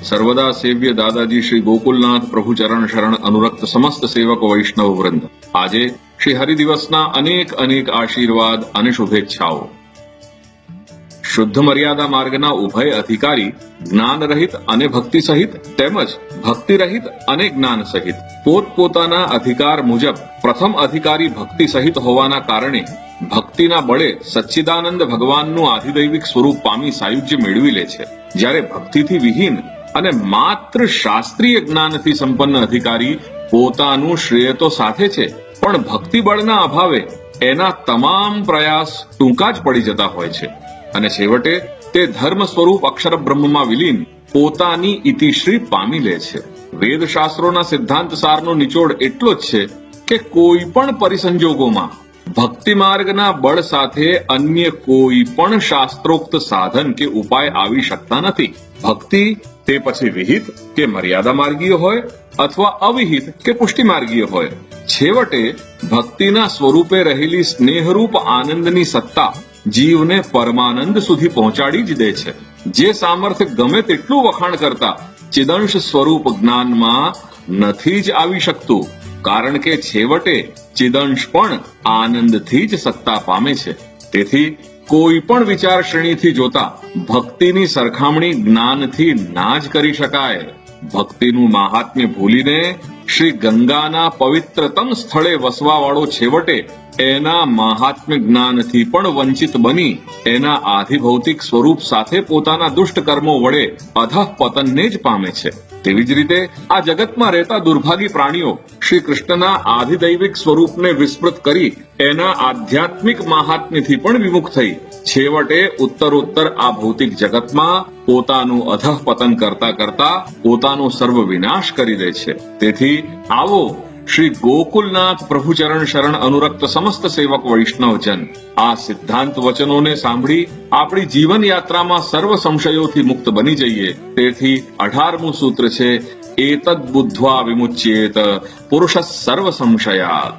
सर्वदा सेव्य दादाजी श्री गोकुलनाथ प्रभु चरण शरण अनुरक्त समस्त सेवक वैष्णव वृंद, આજે શ્રી હરિદિવસના અનેક અનેક આશીર્વાદ અને શુભેચ્છાઓ. શુદ્ધ મર્યાદા માર્ગના ઉભય અધિકારી જ્ઞાન રહિત અને ભક્તિ સહિત તેમજ ભક્તિ રહિત અને જ્ઞાન સહિત પોતપોતાના અધિકાર મુજબ પ્રથમ અધિકારી ભક્તિ સહિત હોવાના કારણે ભક્તિના બળે સચ્ચિદાનંદ ભગવાનનું આધિદૈવિક સ્વરૂપ પામી સાયુજ્ય મેળવી લે છે. જ્યારે ભક્તિથી વિહીન અને માત્ર શાસ્ત્રીય જ્ઞાનથી સંપન્ન અધિકારી પોતાનું શ્રેય તો સાથે છે, પણ ભક્તિ બળના અભાવે એના તમામ પ્રયાસ ટૂંકા જ પડી જતા હોય છે અને છેવટે તે ધર્મ સ્વરૂપ અક્ષર બ્રહ્મમાં વિલીન પોતાની ઇતિશ્રી પામી લે છે. વેદશાસ્ત્રોના સિદ્ધાંત સારનો નિચોડ એટલો જ છે કે કોઈ પણ પરિસંજોગોમાં ભક્તિ માર્ગના બળ સાથે અન્ય કોઈ પણ શાસ્ત્રોક્ત સાધન કે ઉપાય આવી શકતા નથી. ભક્તિ તે પછી વિહિત કે મર્યાદા માર્ગીય હોય અથવા અવિહિત કે પુષ્ટિ માર્ગીય હોય, છેવટે ભક્તિના સ્વરૂપે રહેલી સ્નેહરૂપ આનંદની સત્તા જીવને પરમાનંદ સુધી પહોંચાડી જ દે છે. જે સામર્થ્ય ગમે તેટલું વખાણ કરતા ચિદંશ સ્વરૂપ જ્ઞાનમાં નથી જ આવી શકતું, કારણ કે છેવટે ચિદંશ પણ આનંદથી જ સત્તા પામે છે. તેથી કોઈ પણ વિચાર શ્રેણીથી જોતા ભક્તિની સરખામણી જ્ઞાનથી ના જ કરી શકાય. ભક્તિનું મહાત્મ્ય ભૂલીને શ્રી ગંગાના પવિત્રતમ સ્થળે વસવાવાળો છેવટે એના મહાત્મ્ય જ્ઞાનથી પણ વંચિત બની એના આધિભૌતિક સ્વરૂપ સાથે પોતાના દુષ્ટ કર્મો વડે અધઃ પતનને જ પામે છે. તેવી જ રીતે આ જગતમાં રહેતા દુર્ભાગી પ્રાણીઓ શ્રી કૃષ્ણના આધિદૈવિક સ્વરૂપને વિસ્મૃત કરી એના આધ્યાત્મિક મહાત્મ્યથી પણ વિમુખ થઈ છેવટે ઉત્તરોત્તર આ ભૌતિક જગતમાં પોતાનું અધઃ પતન કરતા કરતા પોતાનો સર્વ વિનાશ કરી દે છે. તેથી આવો શ્રી ગોકુલનાથ પ્રભુ ચરણ શરણ અનુરક્ત સમસ્ત સેવક વૈષ્ણવજન આ સિદ્ધાંત વચનોને સાંભળી આપણી જીવન યાત્રામાં સર્વ સંશયોથી મુક્ત બની જઈએ. તેથી 18મું સૂત્ર છે, એતદ બુદ્ધ્વા વિમુચ્યેત પુરુષ સર્વ સંશયાત.